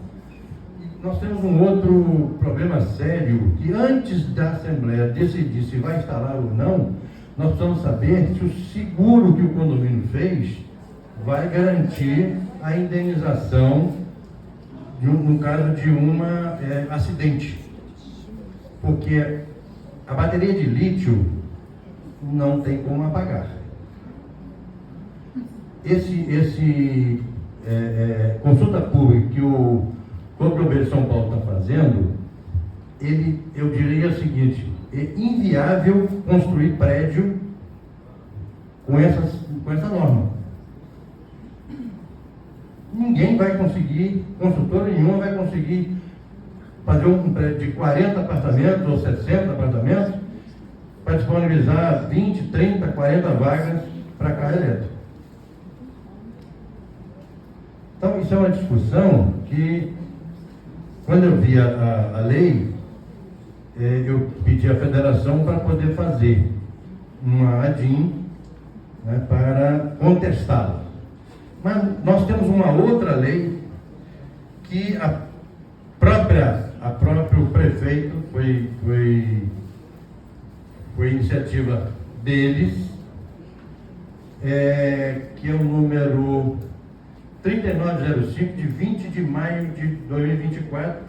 E: E nós temos um outro problema sério, que antes da Assembleia decidir se vai instalar ou não, nós precisamos saber se o seguro que o condomínio fez vai garantir a indenização no caso de um acidente. Porque a bateria de lítio não tem como apagar. Esse consulta pública que o Corpo de Bombeiros de São Paulo está fazendo, eu diria o seguinte: é inviável construir prédio com essa norma. Ninguém vai conseguir, construtora nenhuma vai conseguir fazer um prédio de 40 apartamentos ou 60 apartamentos para disponibilizar 20, 30, 40 vagas para carro elétrico. Então, isso é uma discussão que, quando eu vi a lei, eu pedi à federação para poder fazer uma ADIM, né, para contestá-la. Mas nós temos uma outra lei que a próprio prefeito foi iniciativa deles, que é o número 3905, de 20 de maio de 2024,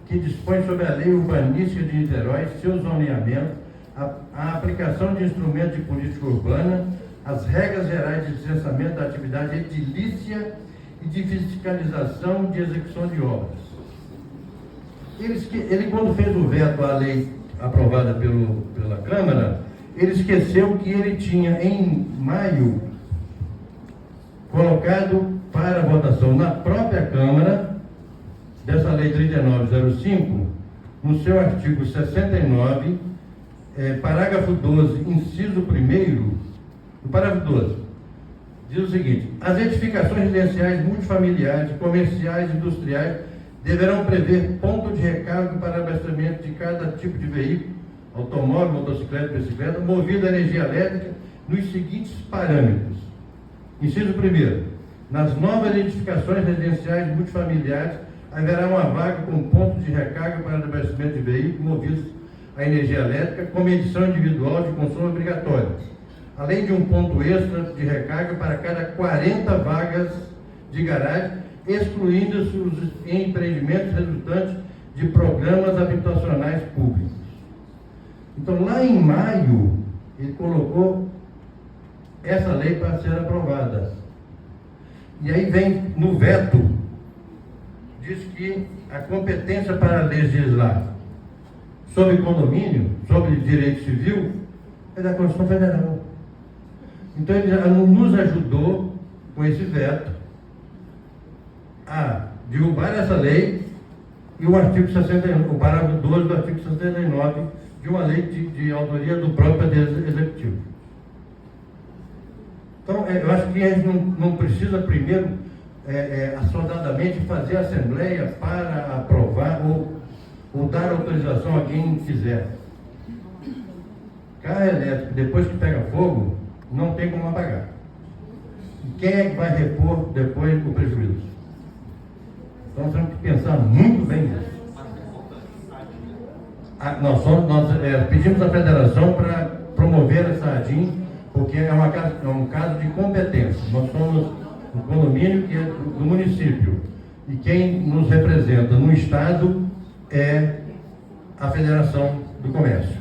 E: que dispõe sobre a lei urbanística de Niterói, seu zoneamento, a aplicação de instrumentos de política urbana, as regras gerais de licenciamento da atividade edilícia e de fiscalização de execução de obras. Ele, quando fez o veto à lei aprovada pela Câmara, ele esqueceu que ele tinha, em maio, colocado para votação na própria Câmara, dessa lei 3905, no seu artigo 69, parágrafo 12, inciso 1º, no parágrafo 12, diz o seguinte: as edificações residenciais, multifamiliares, comerciais e industriais deverão prever ponto de recarga para abastecimento de cada tipo de veículo, automóvel, motocicleta, bicicleta, movido a energia elétrica, nos seguintes parâmetros. Inciso 1º, nas novas edificações residenciais multifamiliares, haverá uma vaga com ponto de recarga para abastecimento de veículos movidos a energia elétrica, com medição individual de consumo obrigatório, além de um ponto extra de recarga para cada 40 vagas de garagem, excluindo-se os empreendimentos resultantes de programas habitacionais públicos. Então, lá em maio, ele colocou essa lei para ser aprovada. E aí vem no veto, diz que a competência para legislar sobre condomínio, sobre direito civil, é da Constituição Federal. Então ele nos ajudou com esse veto a derrubar essa lei e o artigo 69, o parágrafo 12 do artigo 69 de uma lei de autoria do próprio Executivo. Então, eu acho que a gente não precisa primeiro assodadamente fazer a Assembleia para aprovar ou dar autorização a quem quiser. Carro elétrico, depois que pega fogo, não tem como apagar. E quem é que vai repor depois o prejuízo? Então, nós temos que pensar muito bem nisso. Nós pedimos à federação para promover essa ADIM, porque é um caso de competência. Nós somos um condomínio que é do município, e quem nos representa no Estado é a Federação do Comércio.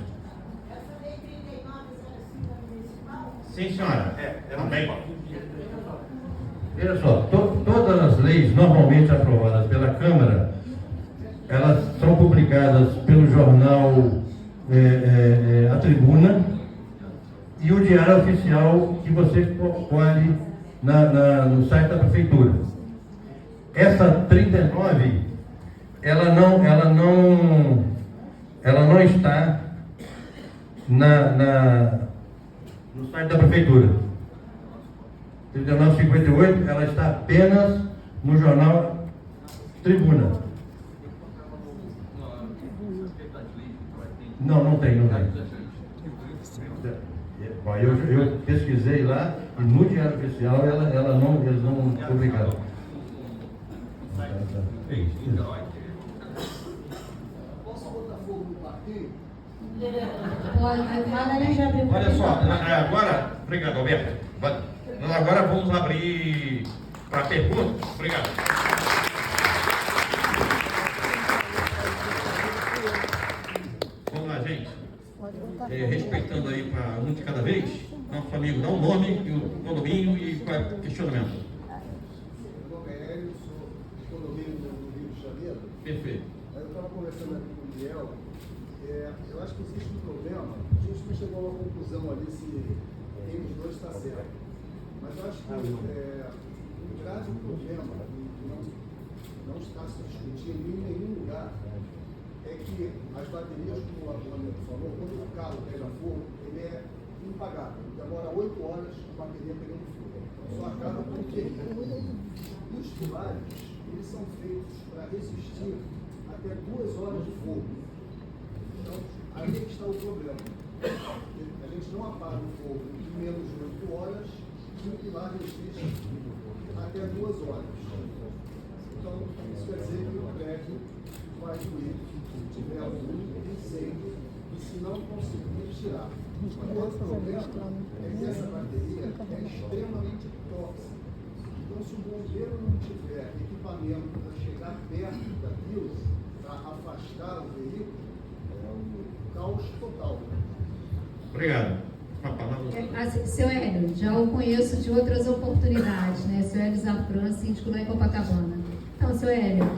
F: Essa lei 3905 é municipal?
G: Sim, senhora. Também.
E: Veja só, todas as leis normalmente aprovadas pela Câmara, elas são publicadas pelo jornal A Tribuna e o Diário Oficial, que você colhe no site da Prefeitura. Essa 39, ela não está no site da Prefeitura. 3958, ela está apenas no jornal Tribuna. Não tem. Eu pesquisei lá e no Diário Oficial eles não publicaram.
F: Posso botar fogo no partido?
B: Pode, a já abriu.
G: Olha só, agora, obrigado, Alberto. Nós agora vamos abrir para perguntas. Obrigado.
A: respeitando aí para um de cada vez, nosso amigo dá o nome e o condomínio e qual é o questionamento.
F: Meu nome é Hélio, sou de condomínio do Rio de Janeiro.
A: Perfeito.
F: Aí eu estava conversando aqui com o Miguel. Eu acho que existe um problema. A gente não chegou a uma conclusão ali se quem dos dois está certo. Mas eu acho que um grave problema que não está se discutindo em nenhum lugar é que as baterias, como o amigo falou, quando o carro pega fogo, ele é impagável. Demora 8 horas a bateria pegando fogo. Só acaba porque e os pilares, eles são feitos para resistir até 2 horas de fogo. Então, aí é que está o problema. A gente não apaga o fogo em menos de 8 horas e o pilar resiste até 2 horas. Então, isso quer dizer que o prédio vai doer se tiver algum incêndio e se não conseguir tirar. O outro problema é que essa bateria é extremamente tóxica. Então, se o bombeiro não tiver equipamento para chegar perto daquilo, para afastar o veículo, é um caos total.
A: Obrigado. Uma palavra.
B: Assim, seu Hélio, já o conheço de outras oportunidades, né? Seu Hélio Zafran, síndico lá em Copacabana. Então, seu Hélio,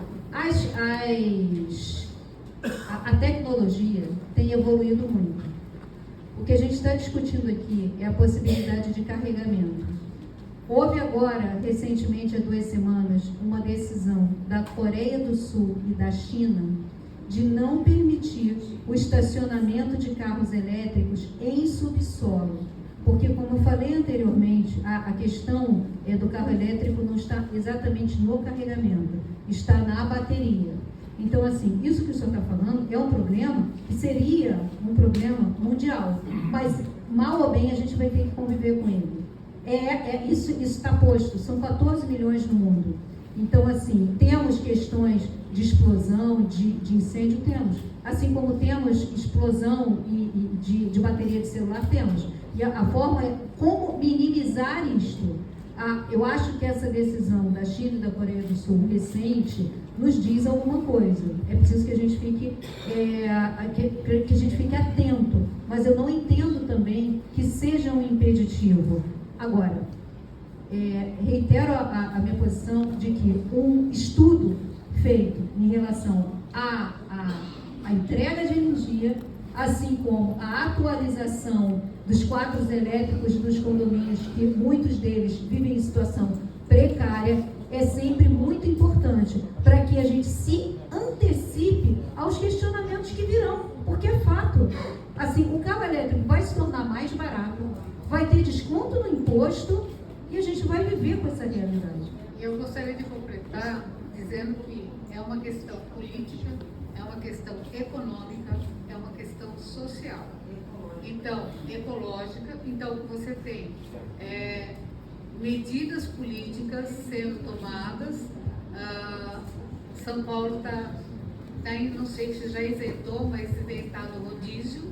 B: a tecnologia tem evoluído muito. O que a gente está discutindo aqui é a possibilidade de carregamento. Houve agora, recentemente, há 2 semanas, uma decisão da Coreia do Sul e da China de não permitir o estacionamento de carros elétricos em subsolo. Porque, como eu falei anteriormente, a questão do carro elétrico não está exatamente no carregamento, está na bateria. Então, assim, isso que o senhor está falando é um problema que seria um problema mundial, mas, mal ou bem, a gente vai ter que conviver com ele. Isso está posto, são 14 milhões no mundo. Então, assim, temos questões de explosão, de incêndio, temos. Assim como temos explosão de bateria de celular, temos. E a forma é como minimizar isto. Eu acho que essa decisão da China e da Coreia do Sul recente nos diz alguma coisa. É preciso que a gente fique, que a gente fique atento. Mas eu não entendo também que seja um impeditivo. Agora, reitero a minha posição de que um estudo feito em relação à entrega de energia, assim como a atualização dos quadros elétricos dos condomínios, que muitos deles vivem em situação precária, é sempre muito importante para que a gente se antecipe aos questionamentos que virão, porque é fato. Assim, o carro elétrico vai se tornar mais barato, vai ter desconto no imposto e a gente vai viver com essa realidade.
C: Eu gostaria de completar dizendo que é uma questão política, é uma questão econômica, é uma questão social. Então, ecológica, então você tem medidas políticas sendo tomadas. São Paulo está indo, não sei se já isentou, mas está no rodízio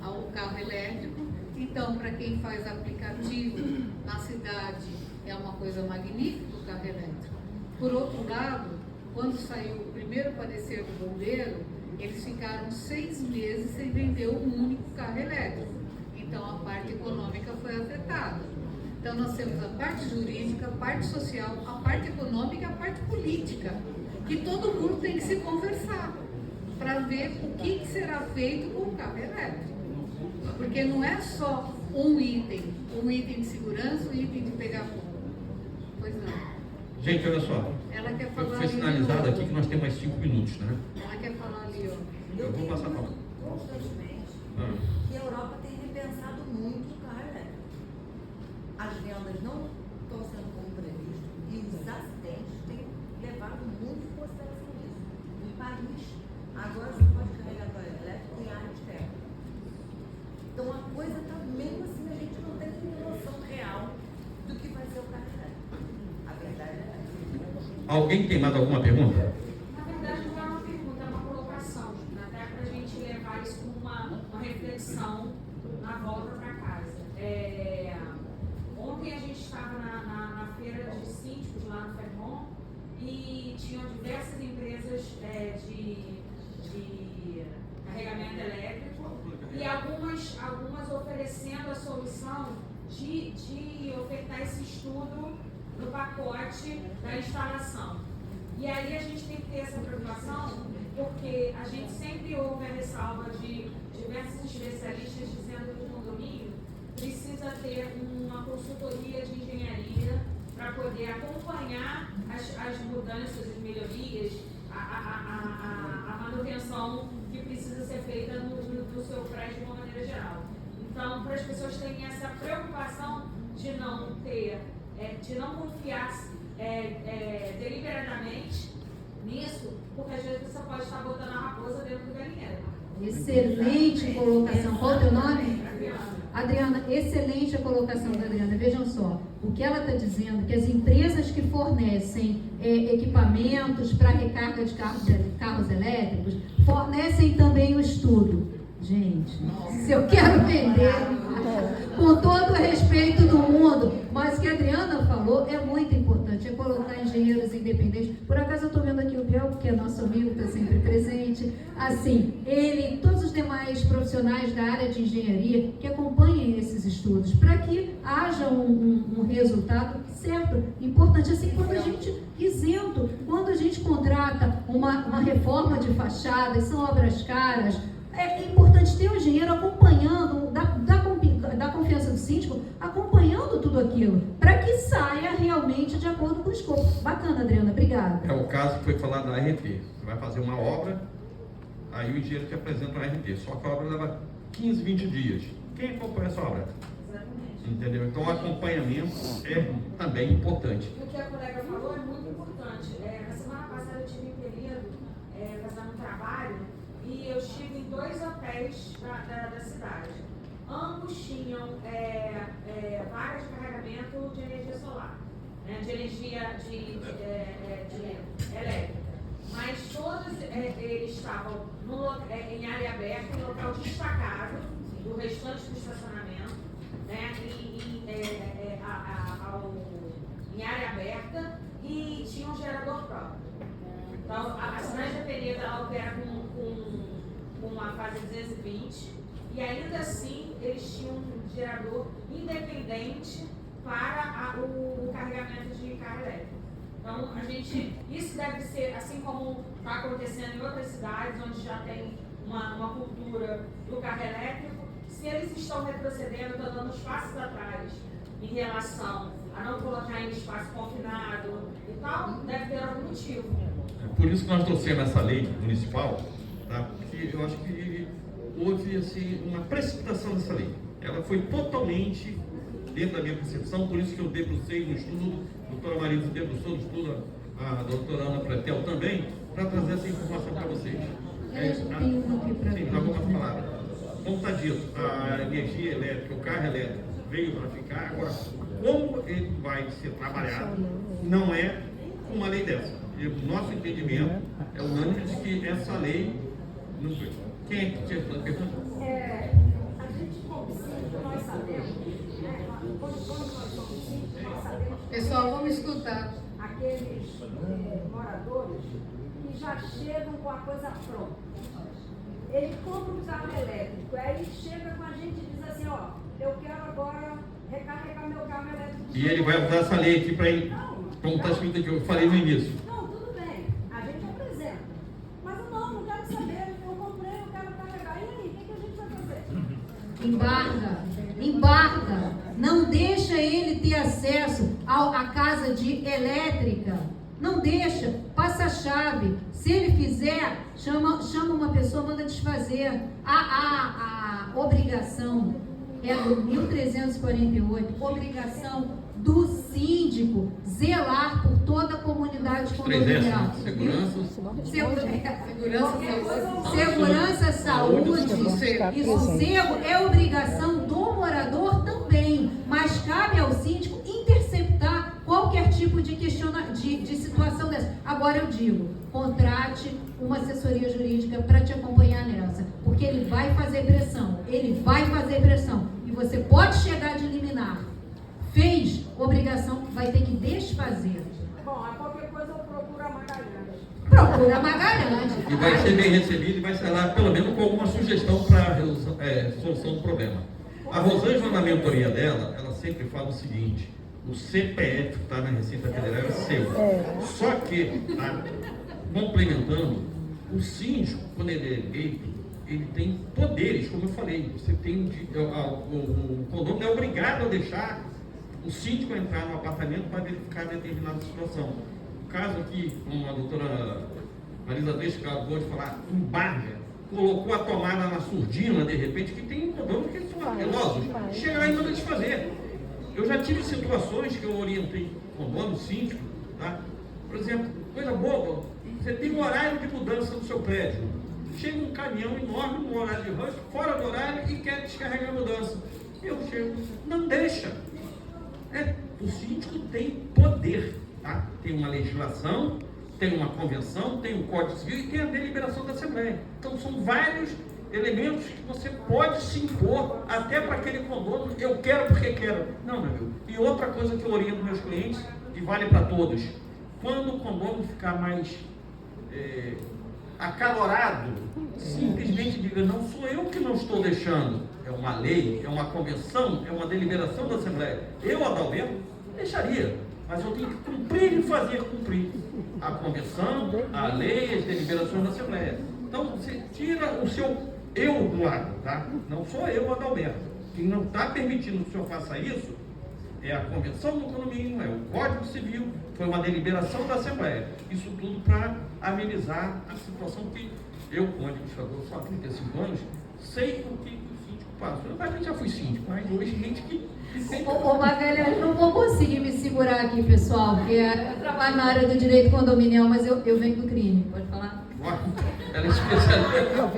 C: ao carro elétrico. Então, para quem faz aplicativo na cidade, é uma coisa magnífica o carro elétrico. Por outro lado, quando saiu o primeiro parecer do bombeiro, eles ficaram 6 meses sem vender um único carro elétrico. Então, a parte econômica foi afetada. Então, nós temos a parte jurídica, a parte social, a parte econômica e a parte política, que todo mundo tem que se conversar para ver o que será feito com o carro elétrico. Porque não é só um item de segurança, um item de pegar fogo. Pois não.
A: Gente, olha só.
C: Ela quer falar
A: Foi sinalizado aqui que nós temos mais 5 minutos, né?
C: Ela quer falar ali, ó.
A: Eu vou passar a palavra.
D: Constantemente que a Europa tem repensado muito o carro elétrico. As vendas não estão sendo como previsto e os acidentes têm levado muito em consideração isso. Em Paris, agora você pode carregar carro elétrico em área externa. Então a coisa está mesmo assim, a gente não tem noção real do que vai ser o carro elétrico. A verdade é essa.
A: Alguém tem mais alguma pergunta?
H: Na verdade, não é uma pergunta, é uma colocação, até para a gente levar isso como uma reflexão na volta para casa. Ontem a gente estava na feira de síndicos lá no Fermont e tinham diversas empresas de carregamento atendimento elétrico e algumas oferecendo a solução de ofertar esse estudo no pacote da instalação. E aí a gente tem que ter essa preocupação, porque a gente sempre ouve a ressalva de diversos especialistas dizendo que o condomínio precisa ter uma consultoria de engenharia para poder acompanhar as mudanças, as melhorias, a manutenção que precisa ser feita no seu prédio de uma maneira geral. Então, para as pessoas terem essa preocupação de não ter, de não confiar deliberadamente nisso, porque às vezes você pode estar botando a raposa dentro do galinheiro.
B: Excelente colocação. Qual é o teu nome? Adriana, excelente a colocação da Adriana. Vejam só, o que ela está dizendo, que as empresas que fornecem equipamentos para recarga de carros elétricos, fornecem também o estudo. Gente, se eu quero vender, com todo o respeito do mundo, mas o que a Adriana falou é muito importante, é colocar engenheiros independentes. Por acaso eu estou vendo aqui o Biel, que é nosso amigo, está sempre presente. Assim, ele e todos os demais profissionais da área de engenharia que acompanhem esses estudos, para que haja um resultado certo, importante. Assim, quando a gente isento, quando a gente contrata uma reforma de fachadas, são obras caras, é importante ter o engenheiro acompanhando, da confiança do síndico, acompanhando tudo aquilo, para que saia realmente de acordo com o escopo. Bacana, Adriana, obrigada.
A: É o caso que foi falado da RT. Você vai fazer uma obra, aí o engenheiro te apresenta a RT. Só que a obra leva 15, 20 dias. Quem acompanha essa obra?
H: Exatamente.
A: Entendeu? Então o acompanhamento é também importante.
H: O que a colega falou é muito importante. Na semana passada eu tive um período fazendo um trabalho e eu estive em 2 hotéis da cidade. Ambos tinham vagas de carregamento de energia solar, né, de energia elétrica. Mas todos eles estavam em área aberta, em local destacado do restante do estacionamento, né, em área aberta, e tinha um gerador próprio. Então, a cidade da Penedo ela opera com uma fase 220 e ainda assim eles tinham um gerador independente para o carregamento de carro elétrico. Então, isso deve ser, assim como está acontecendo em outras cidades, onde já tem uma cultura do carro elétrico, se eles estão retrocedendo, estão dando uns passos atrás em relação a não colocar em espaço confinado e tal, deve ter algum motivo.
A: Por isso que nós trouxemos essa lei municipal, tá? Porque eu acho que houve assim, uma precipitação dessa lei. Ela foi totalmente dentro da minha percepção, por isso que eu debrucei no estudo, a doutora Marisa debruçou no estudo, a doutora Ana Pretel também, para trazer essa informação para vocês. Sim, já vamos falar. Como está dito, a energia elétrica, o carro elétrico veio para ficar. Agora, como ele vai ser trabalhado, não é uma lei dessa. E o nosso entendimento é unânime de que essa lei não foi. Quem é que tinha essa pergunta?
I: A gente, como síndico, nós sabemos, né? Quando nós somos síndicos, nós sabemos.
B: Pessoal, vamos escutar.
I: Aqueles moradores que já chegam com a coisa pronta. Ele compra um carro elétrico, aí chega com a gente e diz assim, ó, eu quero agora recarregar meu carro elétrico.
A: E ele vai usar essa lei aqui para ir, como está escrito aqui, eu falei no início.
I: Não, tudo bem, a gente apresenta. Mas não quero saber, eu comprei, eu quero carregar. E aí, o que a gente vai fazer?
B: Embarga. Não deixa ele ter acesso à casa de elétrica. Não deixa, passa a chave. Se ele fizer, chama uma pessoa, manda desfazer. A obrigação é do 1348, obrigação do síndico zelar por toda a comunidade condominial. Segurança, saúde, e sossego é obrigação do morador também, mas cabe ao síndico interceptar qualquer tipo de de situação dessa. Agora eu digo, contrate uma assessoria jurídica para te acompanhar nessa, porque ele vai fazer pressão, e você pode chegar de liminar. Fez obrigação, vai ter que desfazer.
I: Bom, a qualquer coisa eu procuro a Magalhães.
B: procura Magalhães.
A: E vai ser bem recebido e vai ser lá, pelo menos, com alguma sugestão para solução do problema. A Rosângela, na mentoria dela, ela sempre fala o seguinte: o CPF que está na Receita Federal é seu. Só que, complementando, o síndico, quando ele é eleito, ele tem poderes, como eu falei. Você tem, o condomínio é obrigado a deixar o síndico entrar no apartamento para verificar determinada situação. O caso aqui, como a doutora Marisa Deixa acabou de falar, em Barra, colocou a tomada na surdina, de repente, que tem condomínio que são arrelosos. Chega lá e manda desfazer. Eu já tive situações que eu orientei condomínio, síndico, tá? Por exemplo, coisa boba, você tem um horário de mudança no seu prédio. Chega um caminhão enorme no horário de rush, fora do horário, e quer descarregar a mudança. Eu chego, não deixa. O síndico tem poder, tá? Tem uma legislação, tem uma convenção, tem o Código Civil e tem a deliberação da Assembleia. Então são vários elementos que você pode se impor até para aquele condomínio. Eu quero porque quero. Não, meu amigo. E outra coisa que eu oriento meus clientes, e vale para todos: quando o condomínio ficar mais acalorado, simplesmente diga: não sou eu que não estou deixando. É uma lei, é uma convenção, é uma deliberação da Assembleia. Eu, Adalberto, deixaria, mas eu tenho que cumprir e fazer cumprir a convenção, a lei, as deliberações da Assembleia. Então, você tira o seu eu do lado, tá? Não sou eu, Adalberto. Quem não está permitindo que o senhor faça isso é a convenção do condomínio, é o Código Civil, foi uma deliberação da Assembleia. Isso tudo para amenizar a situação que eu, como administrador, só há 35 anos, sei o que o síndico passa. Eu também já fui síndico, mas hoje gente que tem...
B: Ô Magalhães, não vou conseguir me segurar aqui, pessoal, porque eu trabalho na área do direito condominial, mas eu venho do crime. Pode falar?
A: Ela é especialista.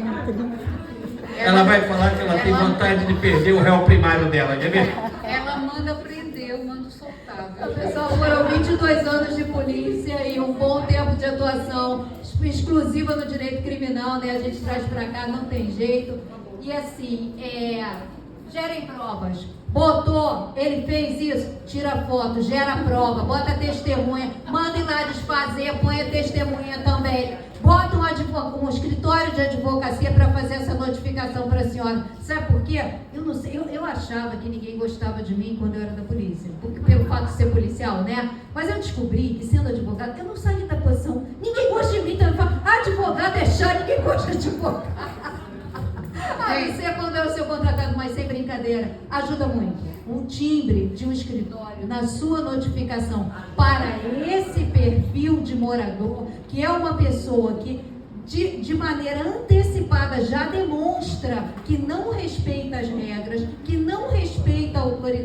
A: Ela vai falar que ela tem vontade de perder o réu primário dela, quer ver?
C: Ela manda prender, eu mando soltar. Viu?
B: Pessoal, foram 22 anos de polícia e um bom tempo de atuação exclusiva no direito criminal, né? A gente traz pra cá, não tem jeito. E assim, gerem provas. Botou, ele fez isso, tira foto, gera prova, bota testemunha, mandem lá desfazer, põe a testemunha também. Bota um escritório de advocacia para fazer essa notificação para a senhora. Sabe por quê? Eu não sei, eu achava que ninguém gostava de mim quando eu era da polícia, porque, pelo fato de ser policial, né? Mas eu descobri que, sendo advogado, eu não saí da posição. Ninguém gosta de mim, então eu falo, advogado é chato, ninguém gosta de advogado. Isso é quando eu sou contratado, mas sem brincadeira, ajuda muito. Um timbre de um escritório na sua notificação para esse perfil de morador, que é uma pessoa que de maneira antecipada já demonstra que não respeita as regras, que não respeita a autoridade.